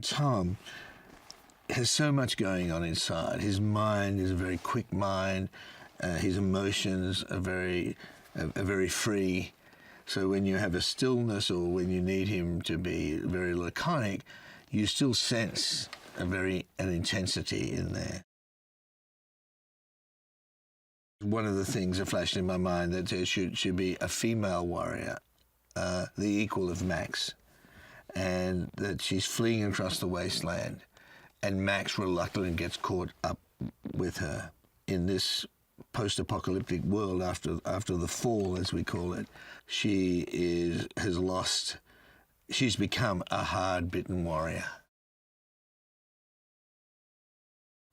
Tom has so much going on inside. His mind is a very quick mind. His emotions are very free. So when you have a stillness or when you need him to be very laconic, you still sense an intensity in there. One of the things that flashed in my mind that there should be a female warrior, the equal of Max, and that she's fleeing across the wasteland, and Max reluctantly gets caught up with her in this post-apocalyptic world after the fall, as we call it. She's become a hard-bitten warrior.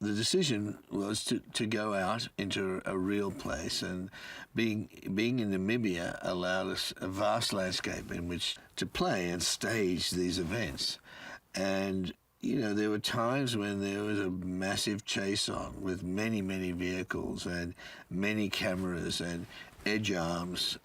The decision was to go out into a real place, and being in Namibia allowed us a vast landscape in which to play and stage these events. And you know, there were times when there was a massive chase on with many, many vehicles and many cameras and edge arms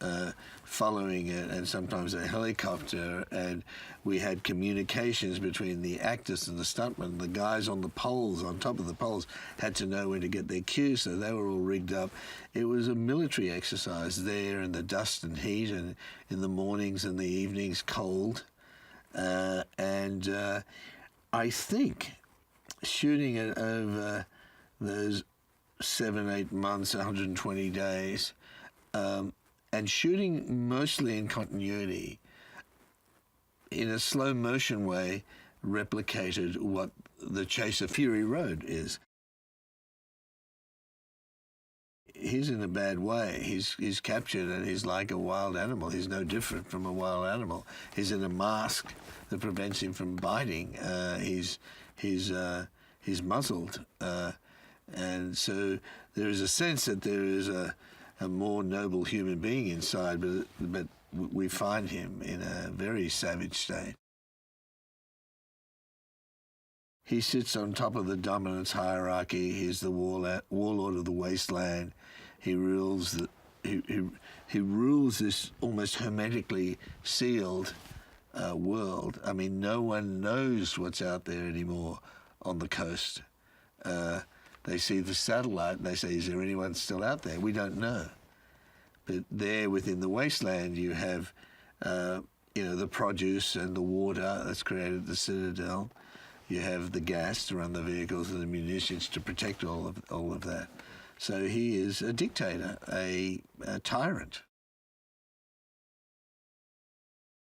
following it, and sometimes a helicopter, and we had communications between the actors and the stuntmen. The guys on the poles, on top of the poles, had to know when to get their cues, so they were all rigged up. It was a military exercise there in the dust and heat, and in the mornings and the evenings cold. I think shooting it over those 7-8 months, 120 days, and shooting mostly in continuity, in a slow motion way, replicated what the Chase of Fury Road is. He's in a bad way. He's captured and he's like a wild animal. He's no different from a wild animal. He's in a mask that prevents him from biting. He's muzzled, and so there is a sense that there is a more noble human being inside, but we find him in a very savage state. He sits on top of the dominance hierarchy. He's the warlord of the Wasteland. He rules he rules this almost hermetically sealed world. I mean, no one knows what's out there anymore on the coast. They see the satellite and they say, is there anyone still out there? We don't know. But there within the Wasteland, you have the produce and the water that's created the Citadel. You have the gas to run the vehicles and the munitions to protect all of that. So he is a dictator, a tyrant.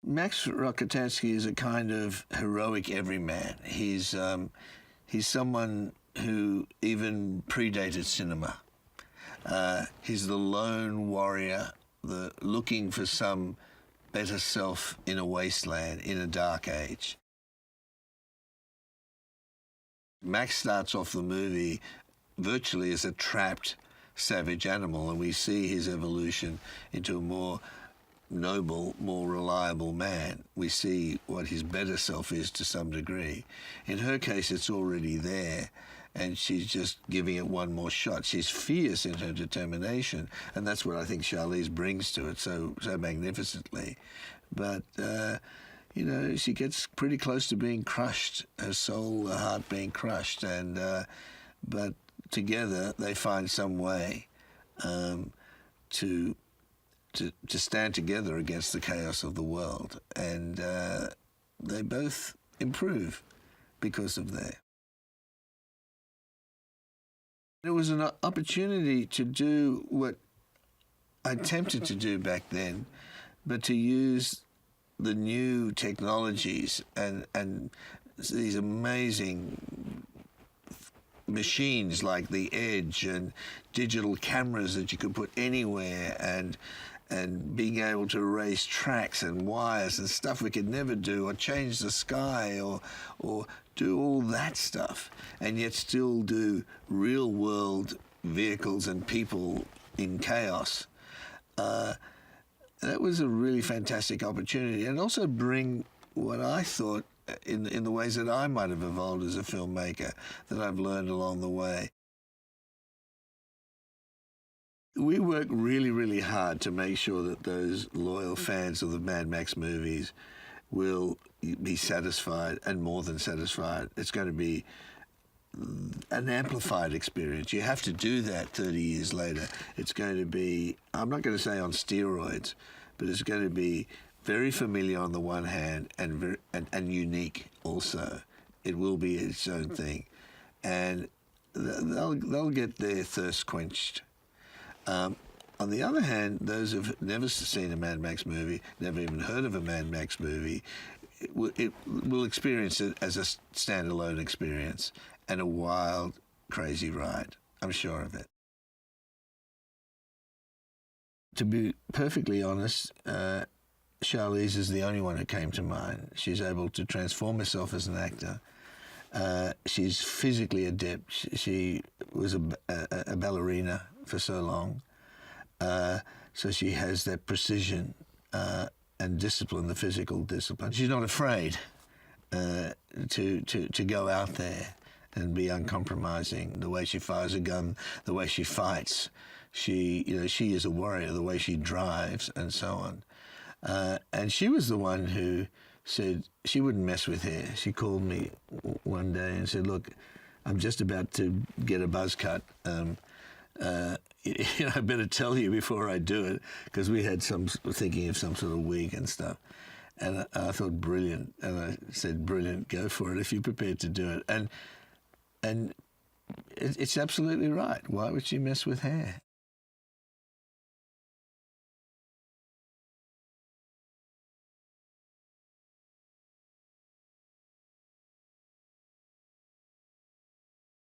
Max Rockatansky is a kind of heroic everyman. He's someone who even predated cinema. He's the lone warrior, looking for some better self in a wasteland, in a dark age. Max starts off the movie virtually as a trapped, savage animal, and we see his evolution into a more noble, more reliable man. We see what his better self is to some degree. In her case, it's already there, and she's just giving it one more shot. She's fierce in her determination, and that's what I think Charlize brings to it so magnificently. But she gets pretty close to being crushed, her soul, her heart being crushed, and but together they find some way to stand together against the chaos of the world, and they both improve because of that. It was an opportunity to do what I attempted to do back then, but to use the new technologies and these amazing machines like the Edge and digital cameras that you could put anywhere, and being able to erase tracks and wires and stuff we could never do, or change the sky, or do all that stuff, and yet still do real world vehicles and people in chaos. That was a really fantastic opportunity, and also bring what I thought in the ways that I might have evolved as a filmmaker, that I've learned along the way. We work really, really hard to make sure that those loyal fans of the Mad Max movies will be satisfied and more than satisfied. It's going to be an amplified experience. You have to do that 30 years later. It's going to be, I'm not going to say on steroids, but it's going to be very familiar on the one hand and unique also. It will be its own thing. And they'll get their thirst quenched. On the other hand, those who've never seen a Mad Max movie, never even heard of a Mad Max movie, it will experience it as a standalone experience and a wild, crazy ride. I'm sure of it. To be perfectly honest, Charlize is the only one who came to mind. She's able to transform herself as an actor. She's physically adept. She was a ballerina for so long. So she has that precision and discipline, the physical discipline. She's not afraid to go out there and be uncompromising. The way she fires a gun, the way she fights. She is a warrior, the way she drives and so on. And she was the one who said she wouldn't mess with hair. She called me one day and said, look, I'm just about to get a buzz cut. I better tell you before I do it, because we had thinking of some sort of wig and stuff. And I thought, brilliant. And I said, brilliant, go for it if you're prepared to do it. And it's absolutely right. Why would she mess with hair?